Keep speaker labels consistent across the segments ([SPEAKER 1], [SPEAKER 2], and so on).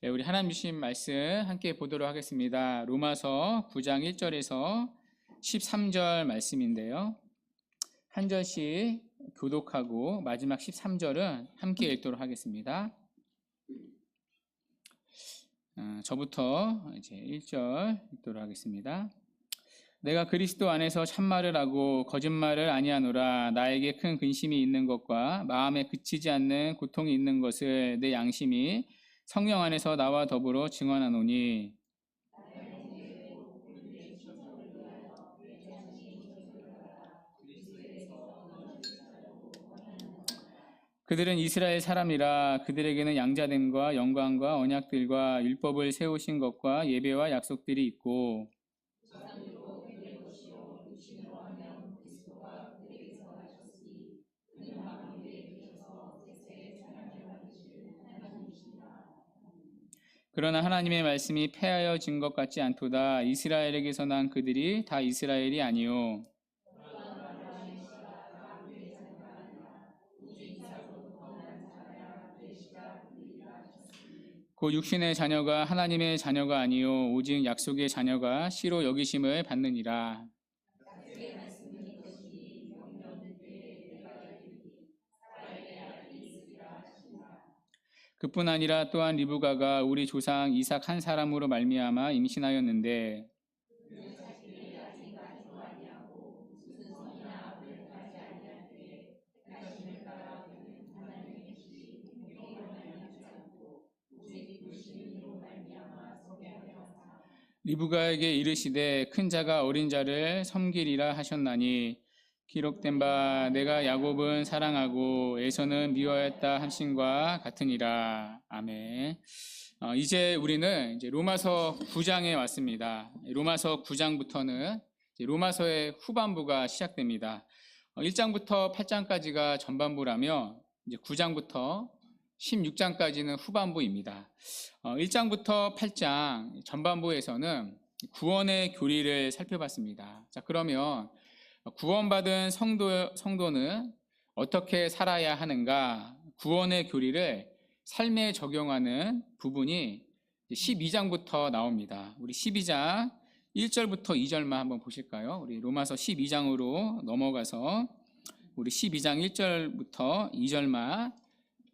[SPEAKER 1] 우리 하나님 주신 말씀 함께 보도록 하겠습니다. 로마서 9장 1절에서 13절 말씀인데요. 한 절씩 교독하고 마지막 13절은 함께 읽도록 하겠습니다. 저부터 이제 1절 읽도록 하겠습니다. 내가 그리스도 안에서 참말을 하고 거짓말을 아니하노라. 나에게 큰 근심이 있는 것과 마음에 그치지 않는 고통이 있는 것을 내 양심이 성령 안에서 나와 더불어 증언하노니, 그들은 이스라엘 사람이라. 그들에게는 양자됨과 영광과 언약들과 율법을 세우신 것과 예배와 약속들이 있고, 그러나 하나님의 말씀이 폐하여진 것 같지 않도다. 이스라엘에게서 난 그들이 다 이스라엘이 아니요 그 육신의 자녀가 하나님의 자녀가 아니요 오직 약속의 자녀가 씨로 여기심을 받느니라. 그뿐 아니라 또한 리브가가 우리 조상 이삭 한 사람으로 말미암아 임신하였는데, 리브가에게 이르시되 큰 자가 어린 자를 섬기리라 하셨나니, 기록된 바 내가 야곱은 사랑하고 에서는 미워했다 함신과 같으니라. 아멘. 이제 우리는 이제 로마서 9장에 왔습니다. 로마서 9장부터는 로마서의 후반부가 시작됩니다. 1장부터 8장까지가 전반부라며 이제 9장부터 16장까지는 후반부입니다. 1장부터 8장 전반부에서는 구원의 교리를 살펴봤습니다. 자, 그러면 구원받은 성도는 어떻게 살아야 하는가? 구원의 교리를 삶에 적용하는 부분이 12장부터 나옵니다. 우리 12장 1절부터 2절만 한번 보실까요? 우리 로마서 12장으로 넘어가서 우리 12장 1절부터 2절만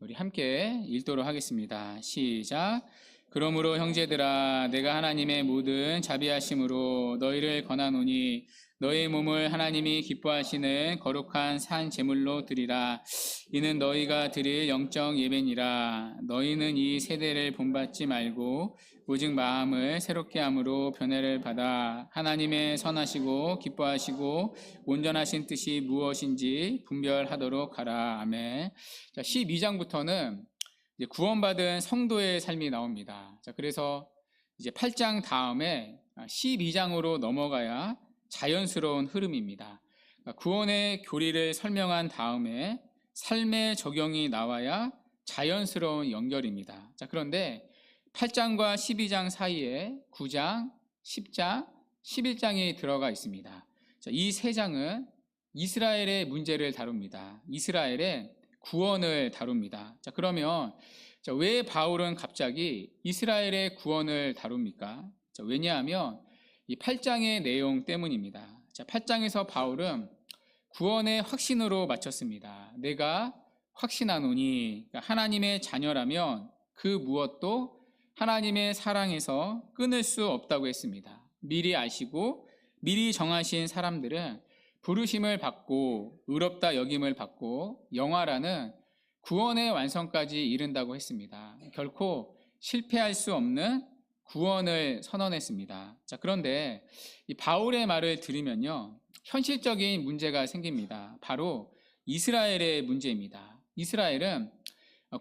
[SPEAKER 1] 우리 함께 읽도록 하겠습니다. 시작. 그러므로 형제들아, 내가 하나님의 모든 자비하심으로 너희를 권하노니 너희 몸을 하나님이 기뻐하시는 거룩한 산 제물로 드리라. 이는 너희가 드릴 영적 예배니라. 너희는 이 세대를 본받지 말고 오직 마음을 새롭게 함으로 변화를 받아 하나님의 선하시고 기뻐하시고 온전하신 뜻이 무엇인지 분별하도록 하라. 아멘. 자, 12장부터는 이제 구원받은 성도의 삶이 나옵니다. 자, 그래서 이제 8장 다음에 12장으로 넘어가야 자연스러운 흐름입니다. 구원의 교리를 설명한 다음에 삶의 적용이 나와야 자연스러운 연결입니다. 자, 그런데 8장과 12장 사이에 9장, 10장, 11장이 들어가 있습니다. 자, 이 세 장은 이스라엘의 문제를 다룹니다. 이스라엘의 구원을 다룹니다. 자, 그러면 왜 바울은 갑자기 이스라엘의 구원을 다룹니까? 자, 왜냐하면 이 8장의 내용 때문입니다. 자, 8장에서 바울은 구원의 확신으로 마쳤습니다. 내가 확신하노니, 그러니까 하나님의 자녀라면 그 무엇도 하나님의 사랑에서 끊을 수 없다고 했습니다. 미리 아시고 미리 정하신 사람들은 부르심을 받고 의롭다 여김을 받고 영화라는 구원의 완성까지 이른다고 했습니다. 결코 실패할 수 없는 구원을 선언했습니다. 자, 그런데 이 바울의 말을 들으면요, 현실적인 문제가 생깁니다. 바로 이스라엘의 문제입니다. 이스라엘은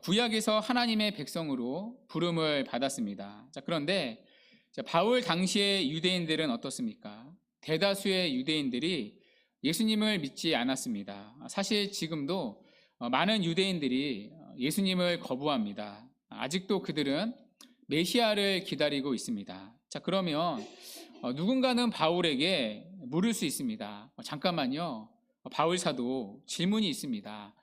[SPEAKER 1] 구약에서 하나님의 백성으로 부름을 받았습니다. 자, 그런데 바울 당시의 유대인들은 어떻습니까? 대다수의 유대인들이 예수님을 믿지 않았습니다. 사실 지금도 많은 유대인들이 예수님을 거부합니다. 아직도 그들은 메시아를 기다리고 있습니다. 자, 그러면 누군가는 바울에게 물을 수 있습니다. 잠깐만요. 바울 사도 질문이 있습니다.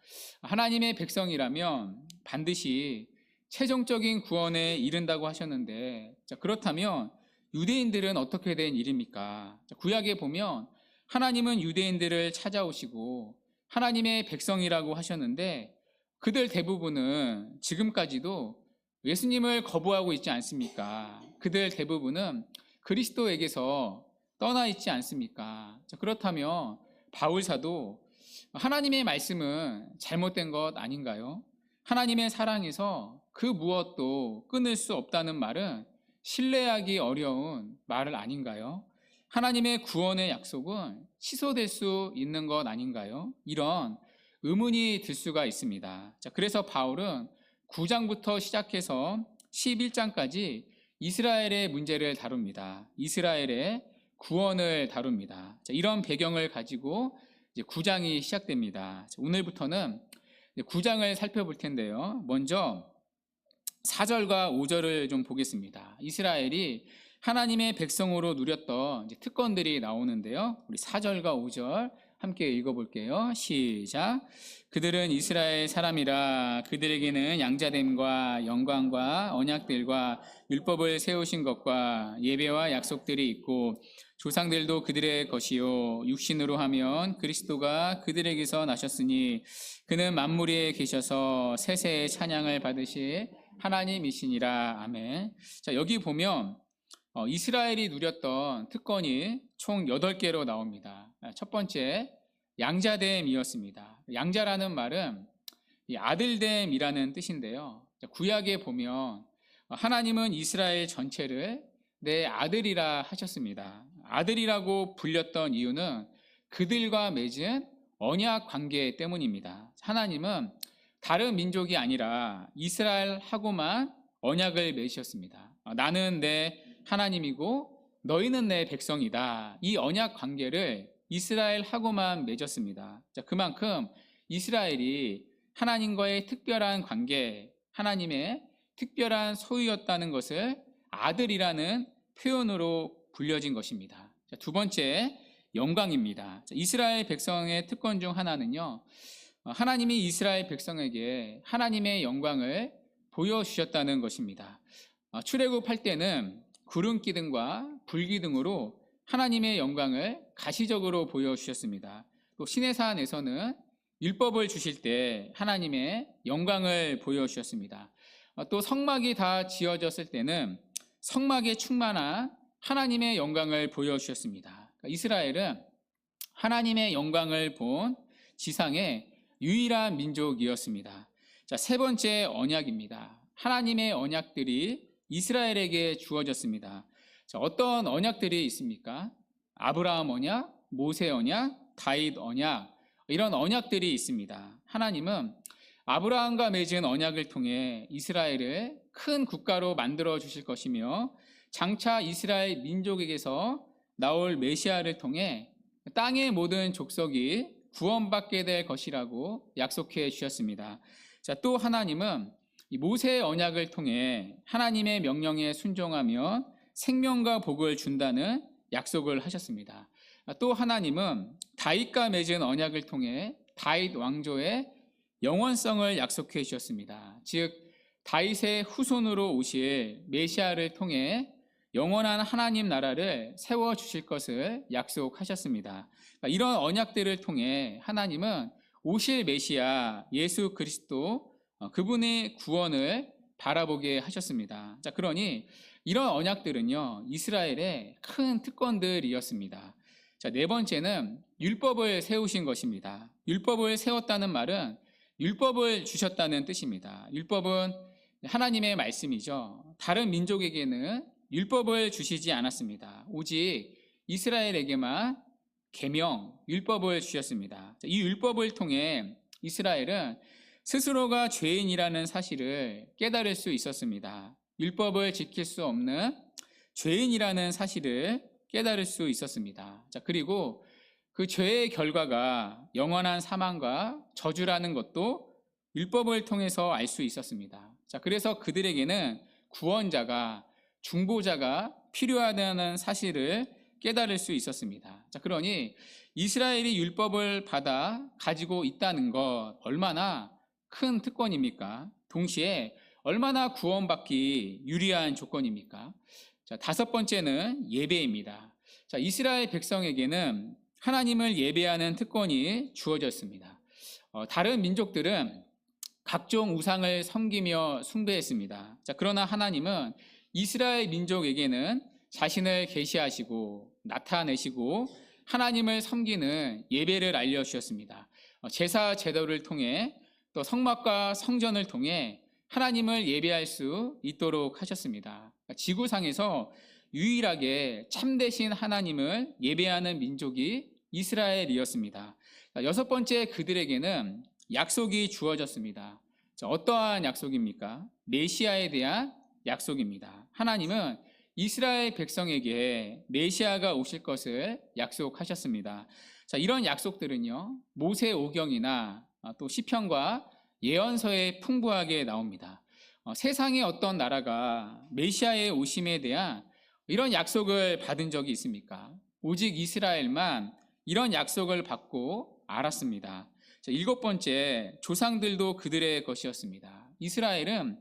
[SPEAKER 1] 하나님의 백성이라면 반드시 최종적인 구원에 이른다고 하셨는데, 자, 그렇다면 유대인들은 어떻게 된 일입니까? 자, 구약에 보면 하나님은 유대인들을 찾아오시고 하나님의 백성이라고 하셨는데, 그들 대부분은 지금까지도 예수님을 거부하고 있지 않습니까? 그들 대부분은 그리스도에게서 떠나 있지 않습니까? 자, 그렇다면 바울사도 하나님의 말씀은 잘못된 것 아닌가요? 하나님의 사랑에서 그 무엇도 끊을 수 없다는 말은 신뢰하기 어려운 말을 아닌가요? 하나님의 구원의 약속은 취소될 수 있는 것 아닌가요? 이런 의문이 들 수가 있습니다. 자, 그래서 바울은 9장부터 시작해서 11장까지 이스라엘의 문제를 다룹니다. 이스라엘의 구원을 다룹니다. 자, 이런 배경을 가지고 이제 9장이 시작됩니다. 자, 오늘부터는 9장을 살펴볼 텐데요. 먼저 4절과 5절을 좀 보겠습니다. 이스라엘이 하나님의 백성으로 누렸던 이제 특권들이 나오는데요. 우리 4절과 5절 함께 읽어볼게요. 시작. 그들은 이스라엘 사람이라 그들에게는 양자됨과 영광과 언약들과 율법을 세우신 것과 예배와 약속들이 있고 조상들도 그들의 것이요 육신으로 하면 그리스도가 그들에게서 나셨으니 그는 만물에 계셔서 세세의 찬양을 받으실 하나님이시니라. 아멘. 자, 여기 보면 이스라엘이 누렸던 특권이 총 8개로 나옵니다. 첫 번째, 양자됨이었습니다. 양자라는 말은 아들됨이라는 뜻인데요. 구약에 보면 하나님은 이스라엘 전체를 내 아들이라 하셨습니다. 아들이라고 불렸던 이유는 그들과 맺은 언약 관계 때문입니다. 하나님은 다른 민족이 아니라 이스라엘하고만 언약을 맺으셨습니다. 나는 내 하나님이고 너희는 내 백성이다. 이 언약 관계를 이스라엘하고만 맺었습니다. 자, 그만큼 이스라엘이 하나님과의 특별한 관계, 하나님의 특별한 소유였다는 것을 아들이라는 표현으로 불려진 것입니다. 자, 두 번째, 영광입니다. 자, 이스라엘 백성의 특권 중 하나는요, 하나님이 이스라엘 백성에게 하나님의 영광을 보여주셨다는 것입니다. 출애굽할 때는 구름 기둥과 불 기둥으로 하나님의 영광을 가시적으로 보여주셨습니다. 또 시내산에서는 율법을 주실 때 하나님의 영광을 보여주셨습니다. 또 성막이 다 지어졌을 때는 성막에 충만한 하나님의 영광을 보여주셨습니다. 그러니까 이스라엘은 하나님의 영광을 본 지상의 유일한 민족이었습니다. 자, 세 번째 언약입니다. 하나님의 언약들이 이스라엘에게 주어졌습니다. 자, 어떤 언약들이 있습니까? 아브라함 언약, 모세 언약, 다윗 언약, 이런 언약들이 있습니다. 하나님은 아브라함과 맺은 언약을 통해 이스라엘을 큰 국가로 만들어 주실 것이며 장차 이스라엘 민족에게서 나올 메시아를 통해 땅의 모든 족속이 구원받게 될 것이라고 약속해 주셨습니다. 자, 또 하나님은 이 모세의 언약을 통해 하나님의 명령에 순종하면 생명과 복을 준다는 약속을 하셨습니다. 또 하나님은 다윗과 맺은 언약을 통해 다윗 왕조의 영원성을 약속해 주셨습니다. 즉 다윗의 후손으로 오실 메시아를 통해 영원한 하나님 나라를 세워 주실 것을 약속하셨습니다. 이런 언약들을 통해 하나님은 오실 메시아 예수 그리스도 그분의 구원을 바라보게 하셨습니다. 자, 그러니 이런 언약들은요, 이스라엘의 큰 특권들이었습니다. 자, 네 번째는 율법을 세우신 것입니다. 율법을 세웠다는 말은 율법을 주셨다는 뜻입니다. 율법은 하나님의 말씀이죠. 다른 민족에게는 율법을 주시지 않았습니다. 오직 이스라엘에게만 계명, 율법을 주셨습니다. 이 율법을 통해 이스라엘은 스스로가 죄인이라는 사실을 깨달을 수 있었습니다. 율법을 지킬 수 없는 죄인이라는 사실을 깨달을 수 있었습니다. 자, 그리고 그 죄의 결과가 영원한 사망과 저주라는 것도 율법을 통해서 알 수 있었습니다. 자, 그래서 그들에게는 구원자가, 중보자가 필요하다는 사실을 깨달을 수 있었습니다. 자, 그러니 이스라엘이 율법을 받아 가지고 있다는 것 얼마나 큰 특권입니까? 동시에 얼마나 구원받기 유리한 조건입니까? 자, 다섯 번째는 예배입니다. 자, 이스라엘 백성에게는 하나님을 예배하는 특권이 주어졌습니다. 다른 민족들은 각종 우상을 섬기며 숭배했습니다. 자, 그러나 하나님은 이스라엘 민족에게는 자신을 계시하시고 나타내시고 하나님을 섬기는 예배를 알려주셨습니다. 제사 제도를 통해 또 성막과 성전을 통해 하나님을 예배할 수 있도록 하셨습니다. 지구상에서 유일하게 참되신 하나님을 예배하는 민족이 이스라엘이었습니다. 여섯 번째, 그들에게는 약속이 주어졌습니다. 어떠한 약속입니까? 메시아에 대한 약속입니다. 하나님은 이스라엘 백성에게 메시아가 오실 것을 약속하셨습니다. 자, 이런 약속들은요, 모세오경이나 또 시편과 예언서에 풍부하게 나옵니다. 세상의 어떤 나라가 메시아의 오심에 대한 이런 약속을 받은 적이 있습니까? 오직 이스라엘만 이런 약속을 받고 알았습니다. 자, 일곱 번째, 조상들도 그들의 것이었습니다. 이스라엘은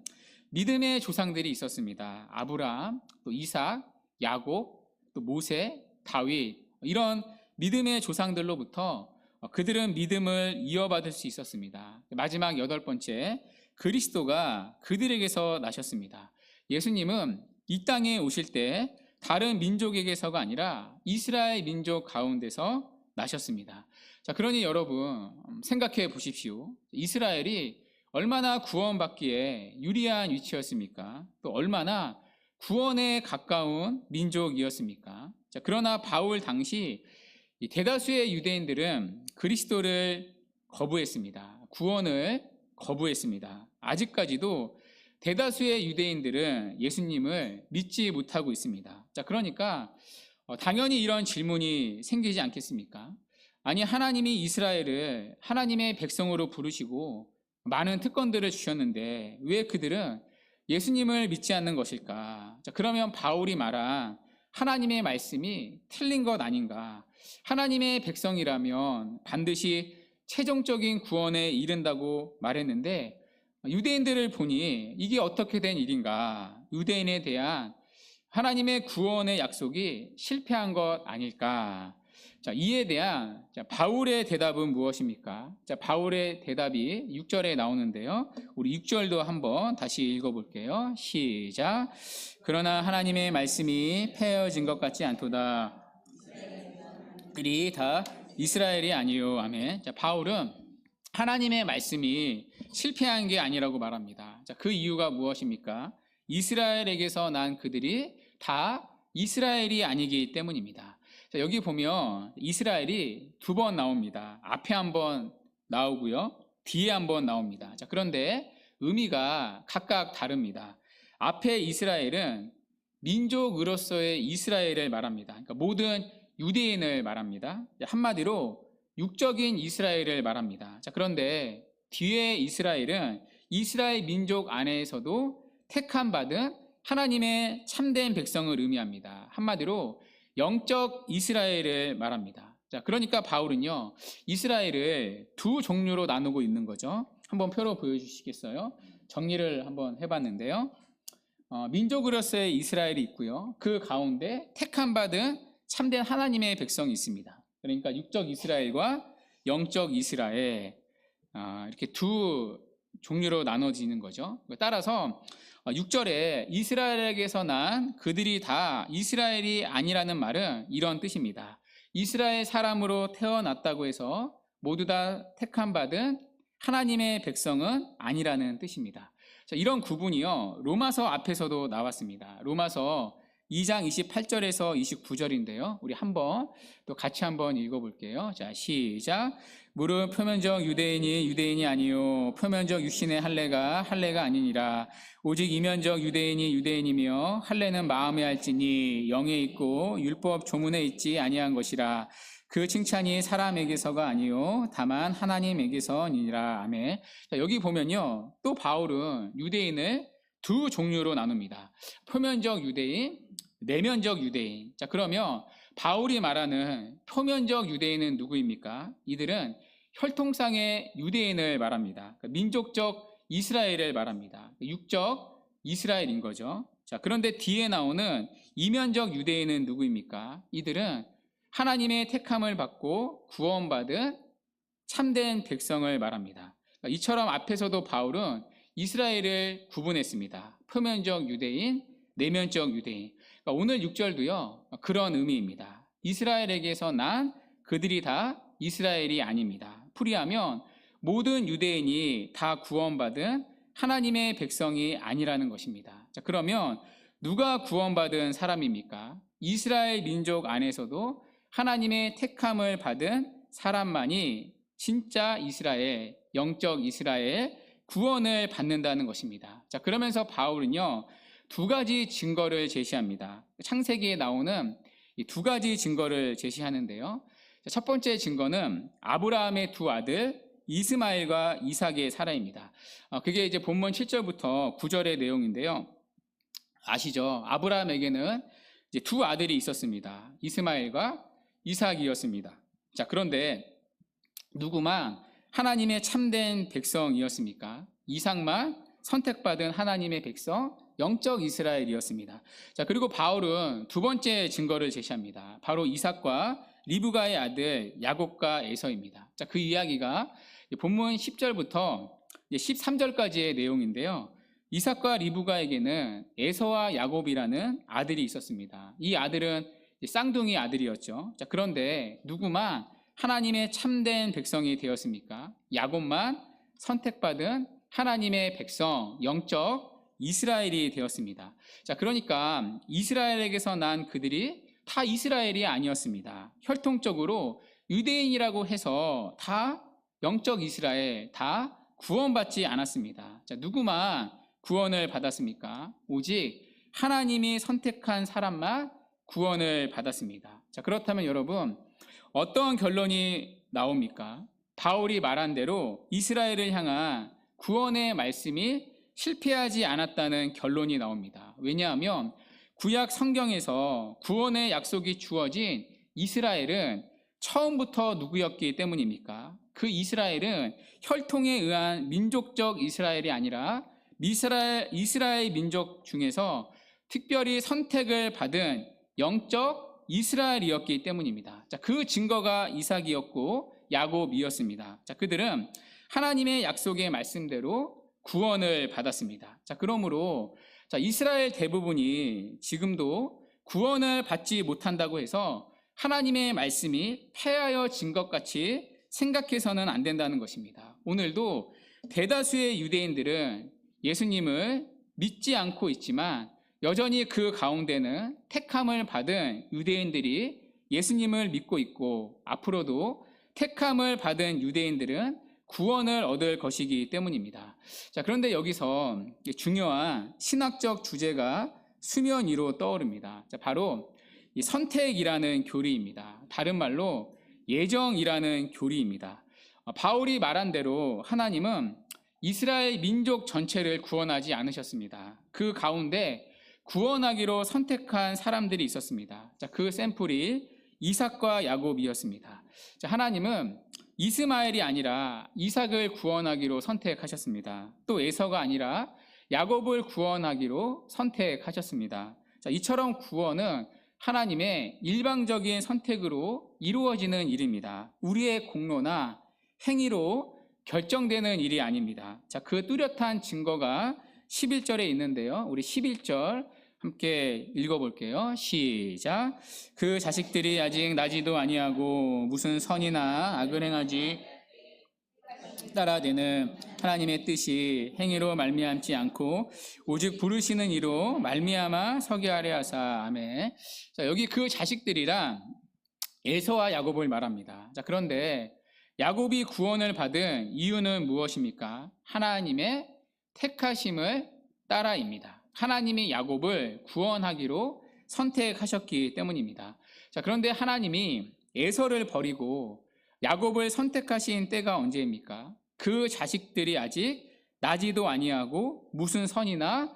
[SPEAKER 1] 믿음의 조상들이 있었습니다. 아브라함, 또 이삭, 야곱, 또 모세, 다윗, 이런 믿음의 조상들로부터 그들은 믿음을 이어받을 수 있었습니다. 마지막 여덟 번째, 그리스도가 그들에게서 나셨습니다. 예수님은 이 땅에 오실 때 다른 민족에게서가 아니라 이스라엘 민족 가운데서 나셨습니다. 자, 그러니 여러분 생각해 보십시오. 이스라엘이 얼마나 구원받기에 유리한 위치였습니까? 또 얼마나 구원에 가까운 민족이었습니까? 자, 그러나 바울 당시 대다수의 유대인들은 그리스도를 거부했습니다. 구원을 거부했습니다. 아직까지도 대다수의 유대인들은 예수님을 믿지 못하고 있습니다. 자, 그러니까 당연히 이런 질문이 생기지 않겠습니까? 아니, 하나님이 이스라엘을 하나님의 백성으로 부르시고 많은 특권들을 주셨는데 왜 그들은 예수님을 믿지 않는 것일까? 자, 그러면 바울이 말한 하나님의 말씀이 틀린 것 아닌가? 하나님의 백성이라면 반드시 최종적인 구원에 이른다고 말했는데 유대인들을 보니 이게 어떻게 된 일인가? 유대인에 대한 하나님의 구원의 약속이 실패한 것 아닐까? 자, 이에 대한 바울의 대답은 무엇입니까? 자, 바울의 대답이 6절에 나오는데요. 우리 6절도 한번 다시 읽어볼게요. 시작. 그러나 하나님의 말씀이 폐허진 것 같지 않도다. 그들이 다 이스라엘이 아니요. 아멘. 자, 바울은 하나님의 말씀이 실패한 게 아니라고 말합니다. 자, 그 이유가 무엇입니까? 이스라엘에게서 난 그들이 다 이스라엘이 아니기 때문입니다. 자, 여기 보면 이스라엘이 두 번 나옵니다. 앞에 한 번 나오고요, 뒤에 한 번 나옵니다. 자, 그런데 의미가 각각 다릅니다. 앞에 이스라엘은 민족으로서의 이스라엘을 말합니다. 그러니까 모든 유대인을 말합니다. 한마디로 육적인 이스라엘을 말합니다. 자, 그런데 뒤에 이스라엘은 이스라엘 민족 안에서도 택함 받은 하나님의 참된 백성을 의미합니다. 한마디로 영적 이스라엘을 말합니다. 자, 그러니까 바울은요, 이스라엘을 두 종류로 나누고 있는 거죠. 한번 표로 보여주시겠어요? 정리를 한번 해봤는데요. 민족으로서의 이스라엘이 있고요, 그 가운데 택함 받은 참된 하나님의 백성이 있습니다. 그러니까 육적 이스라엘과 영적 이스라엘, 이렇게 두 종류로 나눠지는 거죠. 따라서 6절에 이스라엘에게서 난 그들이 다 이스라엘이 아니라는 말은 이런 뜻입니다. 이스라엘 사람으로 태어났다고 해서 모두 다 택함 받은 하나님의 백성은 아니라는 뜻입니다. 자, 이런 구분이요, 로마서 앞에서도 나왔습니다. 로마서 2장 28절에서 29절인데요. 우리 한번 또 같이 한번 읽어볼게요. 자, 시작. 무릇 표면적 유대인이 유대인이 아니요 표면적 육신의 할례가 할례가 아니니라. 오직 이면적 유대인이 유대인이며 할례는 마음에 할지니 영에 있고 율법 조문에 있지 아니한 것이라. 그 칭찬이 사람에게서가 아니요 다만 하나님에게서니라. 아멘. 자, 여기 보면요, 또 바울은 유대인을 두 종류로 나눕니다. 표면적 유대인, 내면적 유대인. 자, 그러면 바울이 말하는 표면적 유대인은 누구입니까? 이들은 혈통상의 유대인을 말합니다. 그러니까 민족적 이스라엘을 말합니다. 육적 이스라엘인 거죠. 자, 그런데 뒤에 나오는 이면적 유대인은 누구입니까? 이들은 하나님의 택함을 받고 구원받은 참된 백성을 말합니다. 이처럼 앞에서도 바울은 이스라엘을 구분했습니다. 표면적 유대인, 내면적 유대인. 오늘 6절도요, 그런 의미입니다. 이스라엘에게서 난 그들이 다 이스라엘이 아닙니다. 풀이하면 모든 유대인이 다 구원받은 하나님의 백성이 아니라는 것입니다. 자, 그러면 누가 구원받은 사람입니까? 이스라엘 민족 안에서도 하나님의 택함을 받은 사람만이 진짜 이스라엘, 영적 이스라엘 구원을 받는다는 것입니다. 자, 그러면서 바울은요, 두 가지 증거를 제시합니다. 창세기에 나오는 이 두 가지 증거를 제시하는데요. 첫 번째 증거는 아브라함의 두 아들 이스마엘과 이삭의 사례입니다. 그게 이제 본문 7절부터 9절의 내용인데요. 아시죠? 아브라함에게는 이제 두 아들이 있었습니다. 이스마엘과 이삭이었습니다. 자, 그런데 누구만 하나님의 참된 백성이었습니까? 이삭만 선택받은 하나님의 백성, 영적 이스라엘이었습니다. 자, 그리고 바울은 두 번째 증거를 제시합니다. 바로 이삭과 리브가의 아들 야곱과 에서입니다. 자, 그 이야기가 본문 10절부터 13절까지의 내용인데요. 이삭과 리브가에게는 에서와 야곱이라는 아들이 있었습니다. 이 아들은 쌍둥이 아들이었죠. 자, 그런데 누구만 하나님의 참된 백성이 되었습니까? 야곱만 선택받은 하나님의 백성, 영적 이스라엘이 되었습니다. 자, 그러니까 이스라엘에게서 난 그들이 다 이스라엘이 아니었습니다. 혈통적으로 유대인이라고 해서 다 영적 이스라엘, 다 구원받지 않았습니다. 자, 누구만 구원을 받았습니까? 오직 하나님이 선택한 사람만 구원을 받았습니다. 자, 그렇다면 여러분, 어떤 결론이 나옵니까? 바울이 말한 대로 이스라엘을 향한 구원의 말씀이 실패하지 않았다는 결론이 나옵니다. 왜냐하면 구약 성경에서 구원의 약속이 주어진 이스라엘은 처음부터 누구였기 때문입니까? 그 이스라엘은 혈통에 의한 민족적 이스라엘이 아니라 이스라엘 민족 중에서 특별히 선택을 받은 영적 이스라엘이었기 때문입니다. 자, 그 증거가 이삭이었고 야곱이었습니다. 자, 그들은 하나님의 약속의 말씀대로 구원을 받았습니다. 자, 그러므로 이스라엘 대부분이 지금도 구원을 받지 못한다고 해서 하나님의 말씀이 폐하여진 것 같이 생각해서는 안 된다는 것입니다. 오늘도 대다수의 유대인들은 예수님을 믿지 않고 있지만 여전히 그 가운데는 택함을 받은 유대인들이 예수님을 믿고 있고 앞으로도 택함을 받은 유대인들은 구원을 얻을 것이기 때문입니다. 자, 그런데 여기서 중요한 신학적 주제가 수면 위로 떠오릅니다. 자, 바로 이 선택이라는 교리입니다. 다른 말로 예정이라는 교리입니다. 바울이 말한 대로 하나님은 이스라엘 민족 전체를 구원하지 않으셨습니다. 그 가운데 구원하기로 선택한 사람들이 있었습니다. 자, 그 샘플이 이삭과 야곱이었습니다. 자, 하나님은 이스마엘이 아니라 이삭을 구원하기로 선택하셨습니다. 또 에서가 아니라 야곱을 구원하기로 선택하셨습니다. 자, 이처럼 구원은 하나님의 일방적인 선택으로 이루어지는 일입니다. 우리의 공로나 행위로 결정되는 일이 아닙니다. 자, 그 뚜렷한 증거가 11절에 있는데요. 우리 11절 함께 읽어볼게요. 시작. 그 자식들이 아직 나지도 아니하고 무슨 선이나 악을 행하지 따라되는 하나님의 뜻이 행위로 말미암지 않고 오직 부르시는 이로 말미암아 서게 하려 하사. 아멘. 자, 여기 그 자식들이란 에서와 야곱을 말합니다. 자, 그런데 야곱이 구원을 받은 이유는 무엇입니까? 하나님의 택하심을 따라입니다. 하나님이 야곱을 구원하기로 선택하셨기 때문입니다. 자, 그런데 하나님이 에서를 버리고 야곱을 선택하신 때가 언제입니까? 그 자식들이 아직 나지도 아니하고 무슨 선이나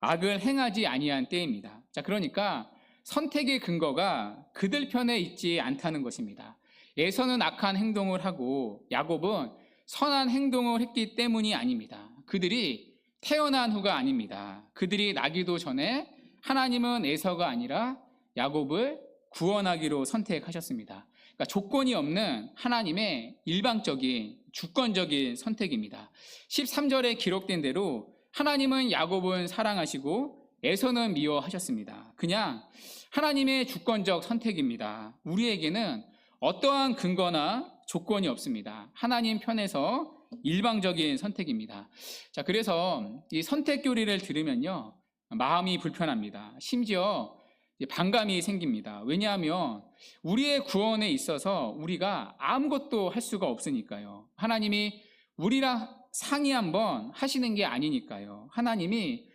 [SPEAKER 1] 악을 행하지 아니한 때입니다. 자, 그러니까 선택의 근거가 그들 편에 있지 않다는 것입니다. 에서는 악한 행동을 하고 야곱은 선한 행동을 했기 때문이 아닙니다. 그들이 태어난 후가 아닙니다. 그들이 나기도 전에 하나님은 에서가 아니라 야곱을 구원하기로 선택하셨습니다. 그러니까 조건이 없는 하나님의 일방적인 주권적인 선택입니다. 13절에 기록된 대로 하나님은 야곱은 사랑하시고 에서는 미워하셨습니다. 그냥 하나님의 주권적 선택입니다. 우리에게는 어떠한 근거나 조건이 없습니다. 하나님 편에서 일방적인 선택입니다. 자, 그래서 이 선택 교리를 들으면요, 마음이 불편합니다. 심지어 반감이 생깁니다. 왜냐하면 우리의 구원에 있어서 우리가 아무것도 할 수가 없으니까요. 하나님이 우리랑 상의 한번 하시는 게 아니니까요. 하나님이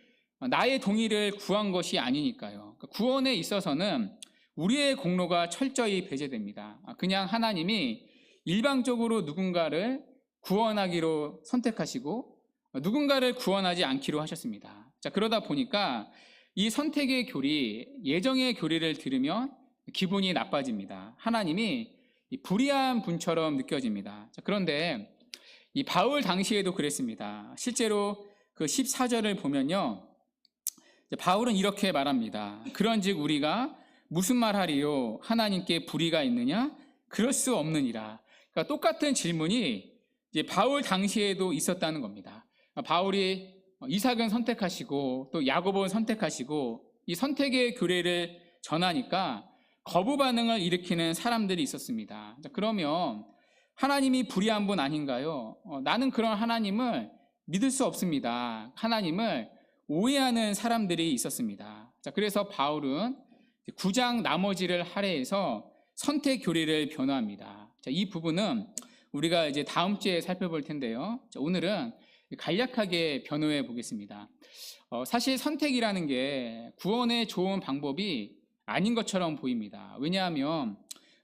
[SPEAKER 1] 나의 동의를 구한 것이 아니니까요. 구원에 있어서는 우리의 공로가 철저히 배제됩니다. 그냥 하나님이 일방적으로 누군가를 구원하기로 선택하시고 누군가를 구원하지 않기로 하셨습니다. 자, 그러다 보니까 이 선택의 교리, 예정의 교리를 들으면 기분이 나빠집니다. 하나님이 불의한 분처럼 느껴집니다. 자, 그런데 이 바울 당시에도 그랬습니다. 실제로 그 14절을 보면요, 바울은 이렇게 말합니다. 그런즉 우리가 무슨 말하리요? 하나님께 불의가 있느냐? 그럴 수 없느니라. 그러니까 똑같은 질문이 이제 바울 당시에도 있었다는 겁니다. 바울이 이삭은 선택하시고 또 야곱은 선택하시고 이 선택의 교례를 전하니까 거부 반응을 일으키는 사람들이 있었습니다. 그러면 하나님이 불의한 분 아닌가요? 나는 그런 하나님을 믿을 수 없습니다. 하나님을 오해하는 사람들이 있었습니다. 자, 그래서 바울은 9장 나머지를 할애해서 선택 교리를 변호합니다. 자, 이 부분은 우리가 이제 다음 주에 살펴볼 텐데요. 자, 오늘은 간략하게 변호해 보겠습니다. 사실 선택이라는 게 구원의 좋은 방법이 아닌 것처럼 보입니다. 왜냐하면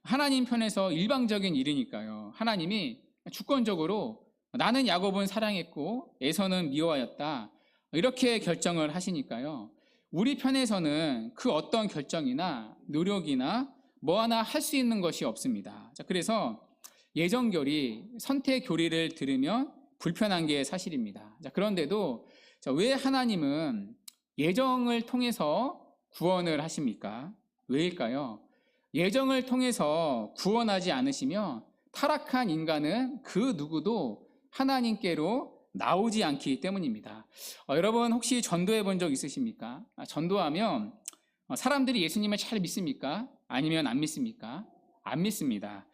[SPEAKER 1] 하나님 편에서 일방적인 일이니까요. 하나님이 주권적으로 나는 야곱은 사랑했고 에서는 미워하였다, 이렇게 결정을 하시니까요. 우리 편에서는 그 어떤 결정이나 노력이나 뭐 하나 할 수 있는 것이 없습니다. 자, 그래서 예정교리, 선택교리를 들으면 불편한 게 사실입니다. 자, 그런데도 왜 하나님은 예정을 통해서 구원을 하십니까? 왜일까요? 예정을 통해서 구원하지 않으시면 타락한 인간은 그 누구도 하나님께로 나오지 않기 때문입니다. 여러분 혹시 전도해 본 적 있으십니까? 전도하면 사람들이 예수님을 잘 믿습니까? 아니면 안 믿습니까? 안 믿습니다.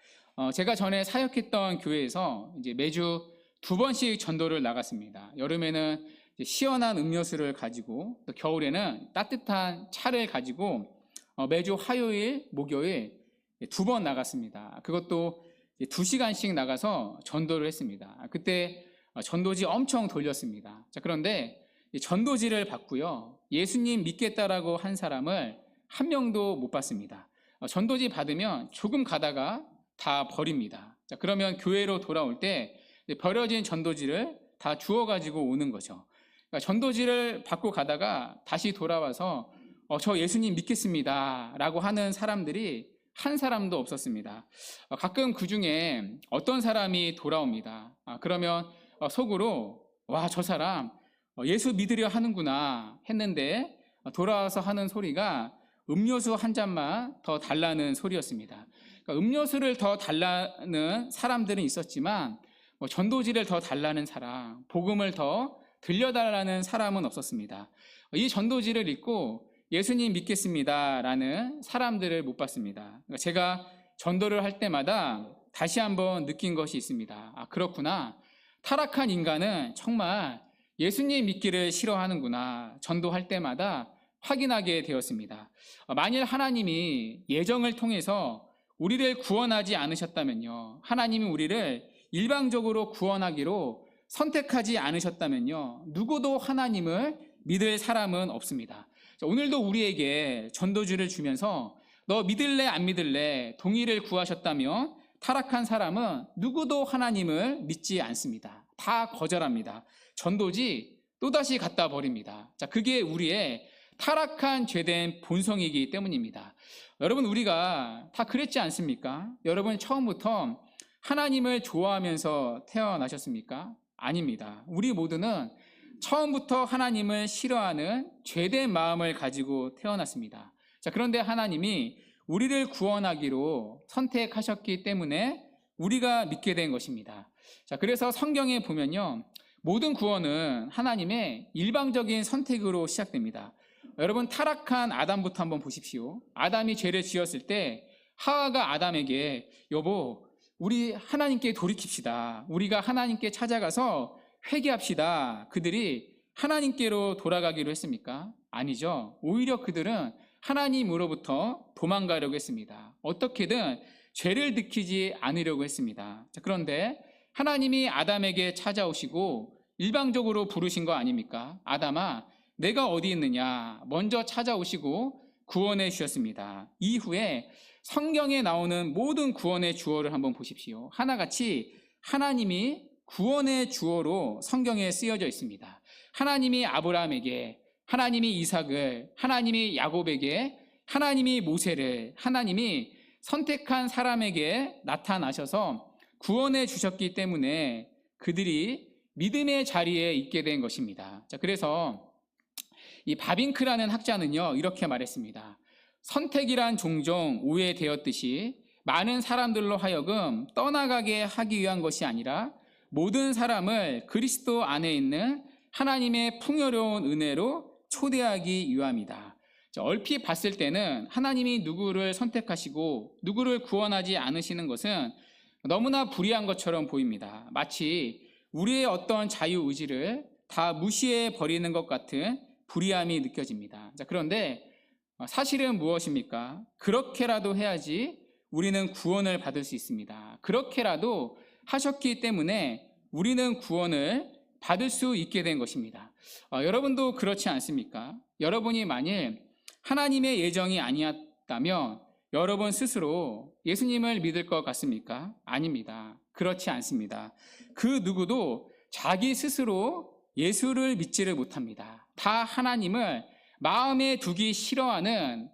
[SPEAKER 1] 제가 전에 사역했던 교회에서 이제 매주 2번씩 전도를 나갔습니다. 여름에는 시원한 음료수를 가지고, 또 겨울에는 따뜻한 차를 가지고 매주 화요일, 목요일 2번 나갔습니다. 그것도 2시간씩 나가서 전도를 했습니다. 그때 전도지 엄청 돌렸습니다. 자, 그런데 전도지를 받고요, 예수님 믿겠다라고 한 사람을 한 명도 못 봤습니다. 전도지 받으면 조금 가다가 다 버립니다. 자, 그러면 교회로 돌아올 때 버려진 전도지를 다 주워가지고 오는 거죠. 그러니까 전도지를 받고 가다가 다시 돌아와서 저 예수님 믿겠습니다 라고 하는 사람들이 한 사람도 없었습니다. 가끔 그 중에 어떤 사람이 돌아옵니다. 그러면 속으로 와, 저 사람 예수 믿으려 하는구나 했는데 돌아와서 하는 소리가 음료수 한 잔만 더 달라는 소리였습니다. 그러니까 음료수를 더 달라는 사람들은 있었지만 전도지를 더 달라는 사람, 복음을 더 들려달라는 사람은 없었습니다. 이 전도지를 읽고 예수님 믿겠습니다 라는 사람들을 못 봤습니다. 그러니까 제가 전도를 할 때마다 다시 한번 느낀 것이 있습니다. 그렇구나, 타락한 인간은 정말 예수님 믿기를 싫어하는구나, 전도할 때마다 확인하게 되었습니다. 만일 하나님이 예정을 통해서 우리를 구원하지 않으셨다면요, 하나님이 우리를 일방적으로 구원하기로 선택하지 않으셨다면요, 누구도 하나님을 믿을 사람은 없습니다. 오늘도 우리에게 전도주를 주면서 너 믿을래 안 믿을래 동의를 구하셨다면 타락한 사람은 누구도 하나님을 믿지 않습니다. 다 거절합니다. 전도지 또다시 갖다 버립니다. 자, 그게 우리의 타락한 죄된 본성이기 때문입니다. 여러분, 우리가 다 그랬지 않습니까? 여러분 처음부터 하나님을 좋아하면서 태어나셨습니까? 아닙니다. 우리 모두는 처음부터 하나님을 싫어하는 죄된 마음을 가지고 태어났습니다. 자, 그런데 하나님이 우리를 구원하기로 선택하셨기 때문에 우리가 믿게 된 것입니다. 자, 그래서 성경에 보면요, 모든 구원은 하나님의 일방적인 선택으로 시작됩니다. 여러분, 타락한 아담부터 한번 보십시오. 아담이 죄를 지었을 때 하와가 아담에게 여보, 우리 하나님께 돌이킵시다. 우리가 하나님께 찾아가서 회개합시다. 그들이 하나님께로 돌아가기로 했습니까? 아니죠. 오히려 그들은 하나님으로부터 도망가려고 했습니다. 어떻게든 죄를 지키지 않으려고 했습니다. 자, 그런데 하나님이 아담에게 찾아오시고 일방적으로 부르신 거 아닙니까? 아담아, 내가 어디 있느냐? 먼저 찾아오시고 구원해 주셨습니다. 이후에 성경에 나오는 모든 구원의 주어를 한번 보십시오. 하나같이 하나님이 구원의 주어로 성경에 쓰여져 있습니다. 하나님이 아브라함에게, 하나님이 이삭을, 하나님이 야곱에게, 하나님이 모세를, 하나님이 선택한 사람에게 나타나셔서 구원해 주셨기 때문에 그들이 믿음의 자리에 있게 된 것입니다. 자, 그래서 이 바빙크라는 학자는요, 이렇게 말했습니다. 선택이란 종종 오해되었듯이 많은 사람들로 하여금 떠나가게 하기 위한 것이 아니라 모든 사람을 그리스도 안에 있는 하나님의 풍요로운 은혜로 초대하기 위함이다. 얼핏 봤을 때는 하나님이 누구를 선택하시고 누구를 구원하지 않으시는 것은 너무나 불의한 것처럼 보입니다. 마치 우리의 어떤 자유의지를 다 무시해 버리는 것 같은 불의함이 느껴집니다. 자, 그런데 사실은 무엇입니까? 그렇게라도 해야지 우리는 구원을 받을 수 있습니다. 그렇게라도 하셨기 때문에 우리는 구원을 받을 수 있게 된 것입니다. 여러분도 그렇지 않습니까? 여러분이 만일 하나님의 예정이 아니었다면 여러분 스스로 예수님을 믿을 것 같습니까? 아닙니다. 그렇지 않습니다. 그 누구도 자기 스스로 예수를 믿지를 못합니다. 다 하나님을 마음에 두기 싫어하는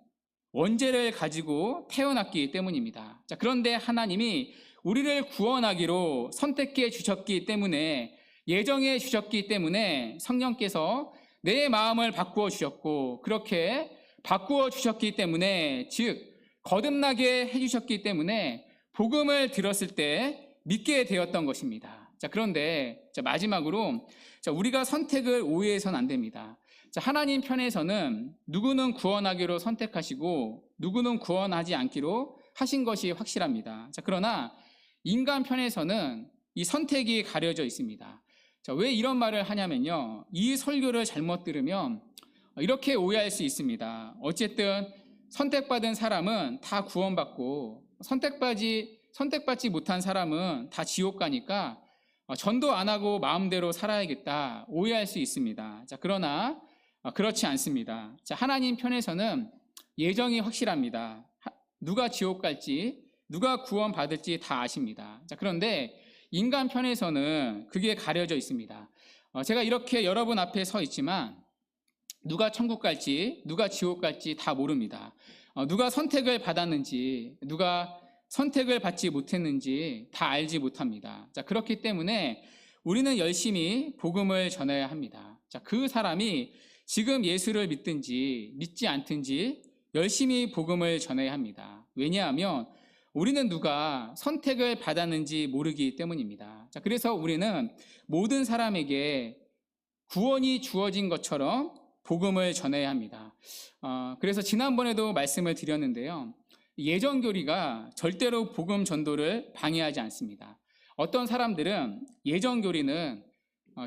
[SPEAKER 1] 원죄를 가지고 태어났기 때문입니다. 자, 그런데 하나님이 우리를 구원하기로 선택해 주셨기 때문에, 예정해 주셨기 때문에 성령께서 내 마음을 바꾸어 주셨고, 그렇게 바꾸어 주셨기 때문에, 즉 거듭나게 해주셨기 때문에 복음을 들었을 때 믿게 되었던 것입니다. 자, 그런데 마지막으로 우리가 선택을 오해해서는 안 됩니다. 하나님 편에서는 누구는 구원하기로 선택하시고 누구는 구원하지 않기로 하신 것이 확실합니다. 그러나 인간 편에서는 이 선택이 가려져 있습니다. 왜 이런 말을 하냐면요, 이 설교를 잘못 들으면 이렇게 오해할 수 있습니다. 어쨌든 선택받은 사람은 다 구원받고 선택받지 못한 사람은 다 지옥 가니까 전도 안 하고 마음대로 살아야겠다, 오해할 수 있습니다. 그러나 그렇지 않습니다. 하나님 편에서는 예정이 확실합니다. 누가 지옥 갈지, 누가 구원받을지 다 아십니다. 그런데 인간 편에서는 그게 가려져 있습니다. 제가 이렇게 여러분 앞에 서 있지만 누가 천국 갈지, 누가 지옥 갈지 다 모릅니다. 누가 선택을 받았는지, 누가 선택을 받지 못했는지 다 알지 못합니다. 그렇기 때문에 우리는 열심히 복음을 전해야 합니다. 그 사람이 지금 예수를 믿든지 믿지 않든지 열심히 복음을 전해야 합니다. 왜냐하면 우리는 누가 선택을 받았는지 모르기 때문입니다. 그래서 우리는 모든 사람에게 구원이 주어진 것처럼 복음을 전해야 합니다. 그래서 지난번에도 말씀을 드렸는데요, 예정교리가 절대로 복음 전도를 방해하지 않습니다. 어떤 사람들은 예정교리는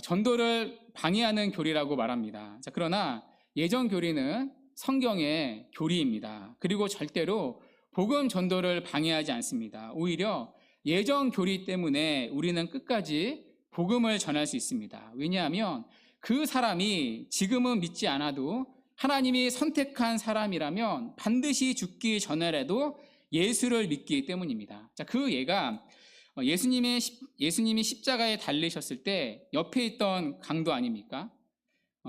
[SPEAKER 1] 전도를 방해하는 교리라고 말합니다. 그러나 예정교리는 성경의 교리입니다. 그리고 절대로 복음 전도를 방해하지 않습니다. 오히려 예정교리 때문에 우리는 끝까지 복음을 전할 수 있습니다. 왜냐하면 그 사람이 지금은 믿지 않아도 하나님이 선택한 사람이라면 반드시 죽기 전에라도 예수를 믿기 때문입니다. 그 예가 예수님이 십자가에 달리셨을 때 옆에 있던 강도 아닙니까?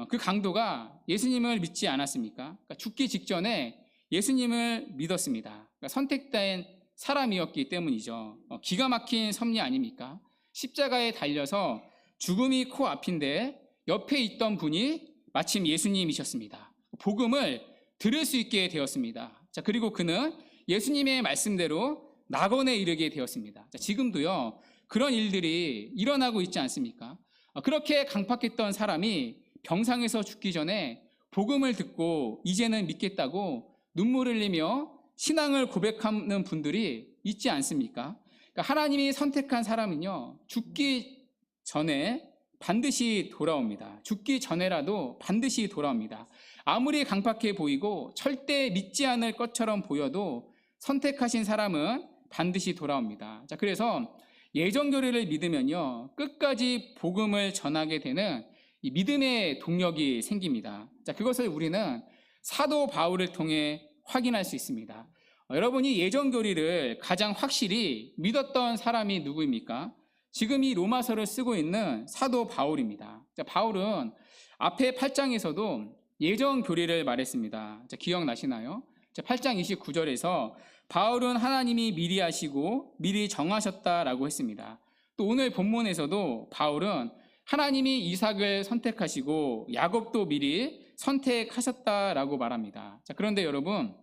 [SPEAKER 1] 그 강도가 예수님을 믿지 않았습니까? 죽기 직전에 예수님을 믿었습니다. 선택된 사람이었기 때문이죠. 기가 막힌 섭리 아닙니까? 십자가에 달려서 죽음이 코앞인데 옆에 있던 분이 마침 예수님이셨습니다. 복음을 들을 수 있게 되었습니다. 자, 그리고 그는 예수님의 말씀대로 낙원에 이르게 되었습니다. 자, 지금도요, 그런 일들이 일어나고 있지 않습니까? 그렇게 강팍했던 사람이 병상에서 죽기 전에 복음을 듣고 이제는 믿겠다고 눈물을 흘리며 신앙을 고백하는 분들이 있지 않습니까? 그러니까 하나님이 선택한 사람은요, 죽기 전에 반드시 돌아옵니다. 죽기 전에라도 반드시 돌아옵니다. 아무리 강팍해 보이고 절대 믿지 않을 것처럼 보여도 선택하신 사람은 반드시 돌아옵니다. 자, 그래서 예정교리를 믿으면요, 끝까지 복음을 전하게 되는 이 믿음의 동력이 생깁니다. 자, 그것을 우리는 사도 바울을 통해 확인할 수 있습니다. 여러분이 예정교리를 가장 확실히 믿었던 사람이 누구입니까? 지금 이 로마서를 쓰고 있는 사도 바울입니다. 자, 바울은 앞에 8장에서도 예정교리를 말했습니다. 자, 기억나시나요? 자, 8장 29절에서 바울은 하나님이 미리 하시고 미리 정하셨다라고 했습니다. 또 오늘 본문에서도 바울은 하나님이 이삭을 선택하시고 야곱도 미리 선택하셨다라고 말합니다. 자, 그런데 여러분,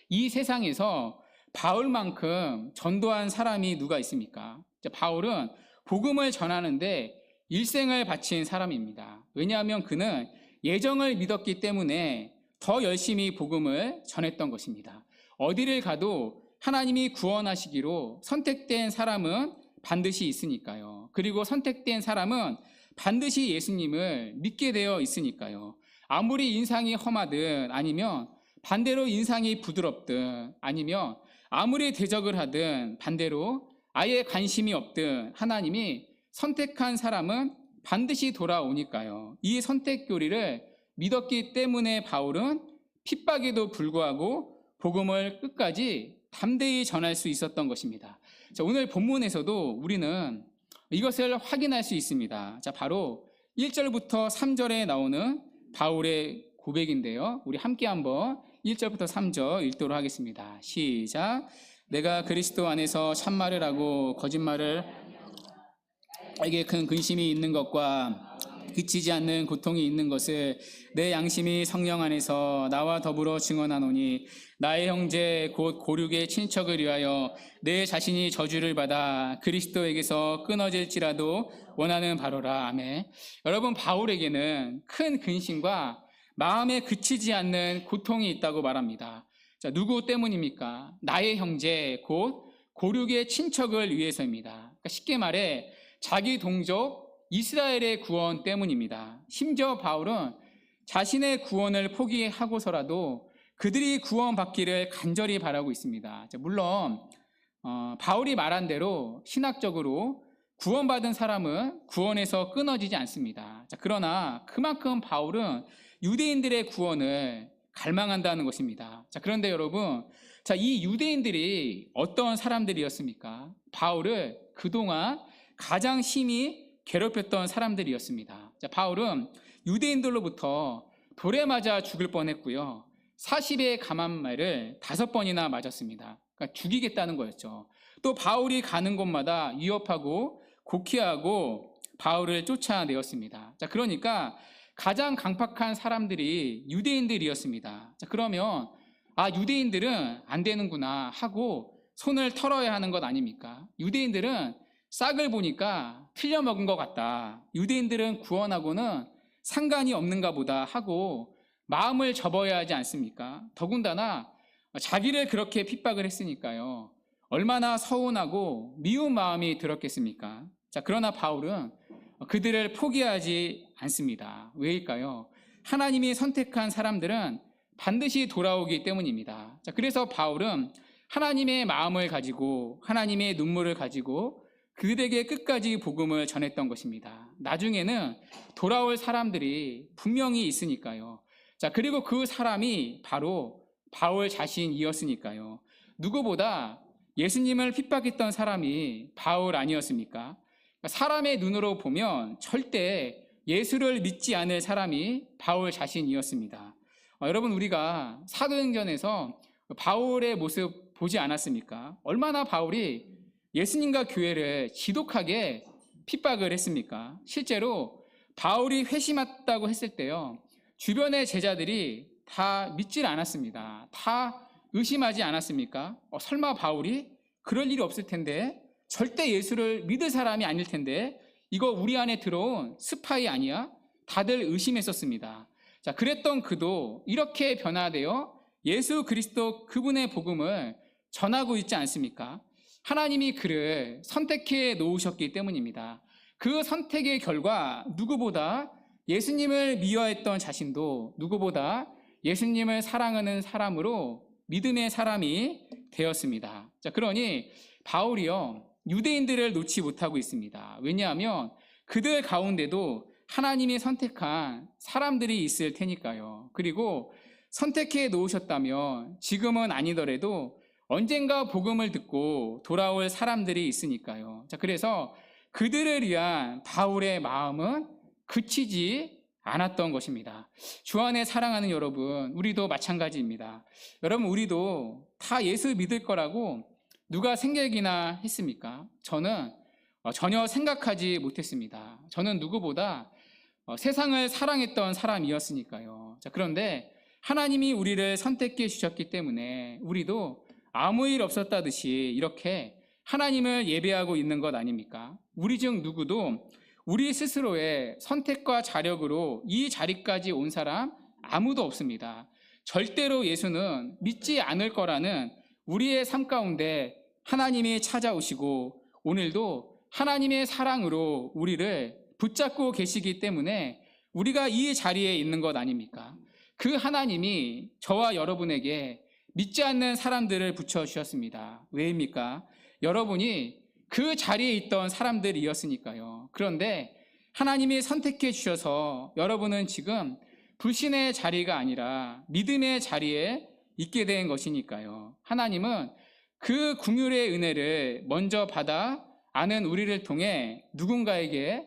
[SPEAKER 1] 이 세상에서 바울만큼 전도한 사람이 누가 있습니까? 자, 바울은 복음을 전하는데 일생을 바친 사람입니다. 왜냐하면 그는 예정을 믿었기 때문에 더 열심히 복음을 전했던 것입니다. 어디를 가도 하나님이 구원하시기로 선택된 사람은 반드시 있으니까요. 그리고 선택된 사람은 반드시 예수님을 믿게 되어 있으니까요. 아무리 인상이 험하든 아니면 반대로 인상이 부드럽든 아니면 아무리 대적을 하든 반대로 아예 관심이 없든 하나님이 선택한 사람은 반드시 돌아오니까요. 이 선택 교리를 믿었기 때문에 바울은 핍박에도 불구하고 복음을 끝까지 담대히 전할 수 있었던 것입니다. 자, 오늘 본문에서도 우리는 이것을 확인할 수 있습니다. 자, 바로 1절부터 3절에 나오는 바울의 고백인데요. 우리 함께 한번 1절부터 3절 읽도록 하겠습니다. 시작. 내가 그리스도 안에서 참말을 하고 거짓말을 나에게 큰 근심이 있는 것과 그치지 않는 고통이 있는 것을 내 양심이 성령 안에서 나와 더불어 증언하노니 나의 형제 곧 고륙의 친척을 위하여 내 자신이 저주를 받아 그리스도에게서 끊어질지라도 원하는 바로라. 아멘. 여러분, 바울에게는 큰 근심과 마음에 그치지 않는 고통이 있다고 말합니다. 자, 누구 때문입니까? 나의 형제 곧 고륙의 친척을 위해서입니다. 그러니까 쉽게 말해 자기 동족 이스라엘의 구원 때문입니다. 심지어 바울은 자신의 구원을 포기하고서라도 그들이 구원받기를 간절히 바라고 있습니다. 물론 바울이 말한 대로 신학적으로 구원받은 사람은 구원에서 끊어지지 않습니다. 자, 그러나 그만큼 바울은 유대인들의 구원을 갈망한다는 것입니다. 자, 그런데 여러분, 자, 이 유대인들이 어떤 사람들이었습니까? 바울을 그동안 가장 심히 괴롭혔던 사람들이었습니다. 자, 바울은 유대인들로부터 돌에 맞아 죽을 뻔했고요. 40의 감한말을 5번이나 맞았습니다. 그러니까 죽이겠다는 거였죠. 또 바울이 가는 곳마다 위협하고 곡해하고 바울을 쫓아내었습니다. 자, 그러니까 가장 강팍한 사람들이 유대인들이었습니다. 자, 그러면 유대인들은 안 되는구나 하고 손을 털어야 하는 것 아닙니까? 유대인들은 싹을 보니까 틀려먹은 것 같다. 유대인들은 구원하고는 상관이 없는가 보다 하고 마음을 접어야 하지 않습니까? 더군다나 자기를 그렇게 핍박을 했으니까요. 얼마나 서운하고 미운 마음이 들었겠습니까? 자, 그러나 바울은 그들을 포기하지 않습니다. 왜일까요? 하나님이 선택한 사람들은 반드시 돌아오기 때문입니다. 자, 그래서 바울은 하나님의 마음을 가지고 하나님의 눈물을 가지고 그들에게 끝까지 복음을 전했던 것입니다. 나중에는 돌아올 사람들이 분명히 있으니까요. 자, 그리고 그 사람이 바로 바울 자신이었으니까요. 누구보다 예수님을 핍박했던 사람이 바울 아니었습니까? 사람의 눈으로 보면 절대 예수를 믿지 않을 사람이 바울 자신이었습니다. 여러분, 우리가 사도행전에서 바울의 모습 보지 않았습니까? 얼마나 바울이 예수님과 교회를 지독하게 핍박을 했습니까? 실제로 바울이 회심했다고 했을 때요, 주변의 제자들이 다 믿질 않았습니다. 다 의심하지 않았습니까? 설마 바울이 그럴 일이 없을 텐데, 절대 예수를 믿을 사람이 아닐 텐데, 이거 우리 안에 들어온 스파이 아니야? 다들 의심했었습니다. 자, 그랬던 그도 이렇게 변화되어 예수 그리스도 그분의 복음을 전하고 있지 않습니까? 하나님이 그를 선택해 놓으셨기 때문입니다. 그 선택의 결과 누구보다 예수님을 미워했던 자신도 누구보다 예수님을 사랑하는 사람으로 믿음의 사람이 되었습니다. 자, 그러니 바울이요, 유대인들을 놓지 못하고 있습니다. 왜냐하면 그들 가운데도 하나님이 선택한 사람들이 있을 테니까요. 그리고 선택해 놓으셨다면 지금은 아니더라도 언젠가 복음을 듣고 돌아올 사람들이 있으니까요. 자, 그래서 그들을 위한 바울의 마음은 그치지 않았던 것입니다. 주 안에 사랑하는 여러분, 우리도 마찬가지입니다. 여러분, 우리도 다 예수 믿을 거라고 누가 생각이나 했습니까? 저는 전혀 생각하지 못했습니다. 저는 누구보다 세상을 사랑했던 사람이었으니까요. 자, 그런데 하나님이 우리를 선택해 주셨기 때문에 우리도 아무 일 없었다듯이 이렇게 하나님을 예배하고 있는 것 아닙니까? 우리 중 누구도 우리 스스로의 선택과 자력으로 이 자리까지 온 사람 아무도 없습니다. 절대로 예수는 믿지 않을 거라는 우리의 삶 가운데 하나님이 찾아오시고 오늘도 하나님의 사랑으로 우리를 붙잡고 계시기 때문에 우리가 이 자리에 있는 것 아닙니까? 그 하나님이 저와 여러분에게 믿지 않는 사람들을 붙여주셨습니다. 왜입니까? 여러분이 그 자리에 있던 사람들이었으니까요. 그런데 하나님이 선택해 주셔서 여러분은 지금 불신의 자리가 아니라 믿음의 자리에 있게 된 것이니까요. 하나님은 그 긍휼의 은혜를 먼저 받아 아는 우리를 통해 누군가에게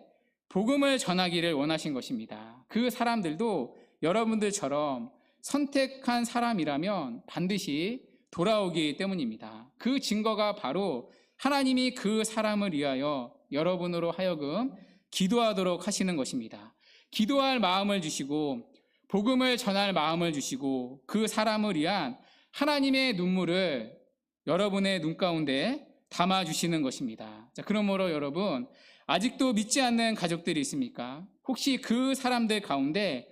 [SPEAKER 1] 복음을 전하기를 원하신 것입니다. 그 사람들도 여러분들처럼 선택한 사람이라면 반드시 돌아오기 때문입니다. 그 증거가 바로 하나님이 그 사람을 위하여 여러분으로 하여금 기도하도록 하시는 것입니다. 기도할 마음을 주시고 복음을 전할 마음을 주시고 그 사람을 위한 하나님의 눈물을 여러분의 눈 가운데 담아주시는 것입니다. 자, 그러므로 여러분, 아직도 믿지 않는 가족들이 있습니까? 혹시 그 사람들 가운데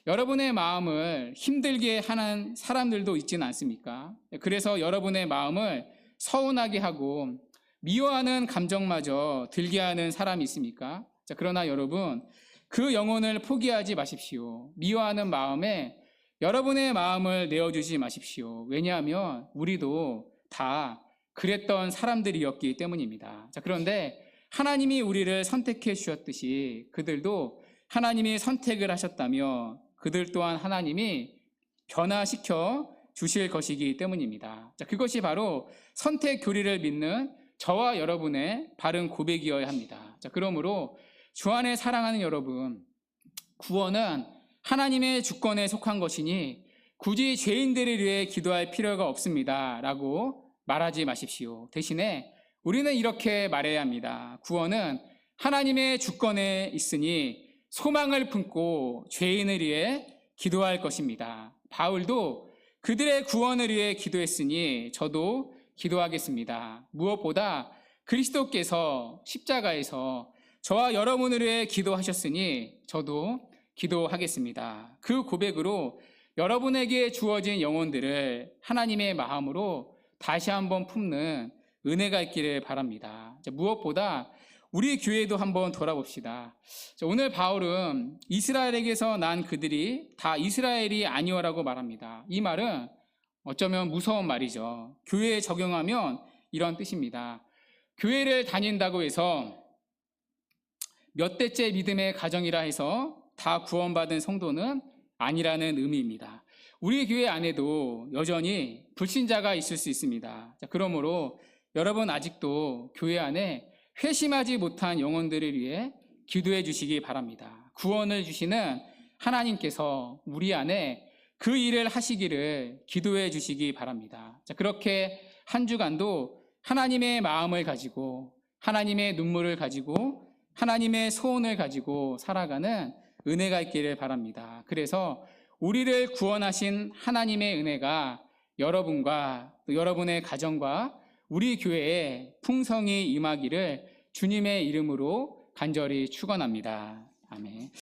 [SPEAKER 1] 여러분의 마음을 힘들게 하는 사람들도 있지는 않습니까? 그래서 여러분의 마음을 서운하게 하고 미워하는 감정마저 들게 하는 사람이 있습니까? 자, 그러나 여러분, 그 영혼을 포기하지 마십시오. 미워하는 마음에 여러분의 마음을 내어주지 마십시오. 왜냐하면 우리도 다 그랬던 사람들이었기 때문입니다. 자, 그런데 하나님이 우리를 선택해 주셨듯이 그들도 하나님이 선택을 하셨다며 그들 또한 하나님이 변화시켜 주실 것이기 때문입니다. 자, 그것이 바로 선택 교리를 믿는 저와 여러분의 바른 고백이어야 합니다. 자, 그러므로 주 안에 사랑하는 여러분, 구원은 하나님의 주권에 속한 것이니 굳이 죄인들을 위해 기도할 필요가 없습니다 라고 말하지 마십시오. 대신에 우리는 이렇게 말해야 합니다. 구원은 하나님의 주권에 있으니 소망을 품고 죄인을 위해 기도할 것입니다. 바울도 그들의 구원을 위해 기도했으니 저도 기도하겠습니다. 무엇보다 그리스도께서 십자가에서 저와 여러분을 위해 기도하셨으니 저도 기도하겠습니다. 그 고백으로 여러분에게 주어진 영혼들을 하나님의 마음으로 다시 한번 품는 은혜가 있기를 바랍니다. 무엇보다 우리 교회도 한번 돌아봅시다. 오늘 바울은 이스라엘에게서 난 그들이 다 이스라엘이 아니오라고 말합니다. 이 말은 어쩌면 무서운 말이죠. 교회에 적용하면 이런 뜻입니다. 교회를 다닌다고 해서 몇 대째 믿음의 가정이라 해서 다 구원받은 성도는 아니라는 의미입니다. 우리 교회 안에도 여전히 불신자가 있을 수 있습니다. 그러므로 여러분 아직도 교회 안에 회심하지 못한 영혼들을 위해 기도해 주시기 바랍니다. 구원을 주시는 하나님께서 우리 안에 그 일을 하시기를 기도해 주시기 바랍니다. 그렇게 한 주간도 하나님의 마음을 가지고 하나님의 눈물을 가지고 하나님의 소원을 가지고 살아가는 은혜가 있기를 바랍니다. 그래서 우리를 구원하신 하나님의 은혜가 여러분과 또 여러분의 가정과 우리 교회에 풍성히 임하기를 주님의 이름으로 간절히 축원합니다. 아멘.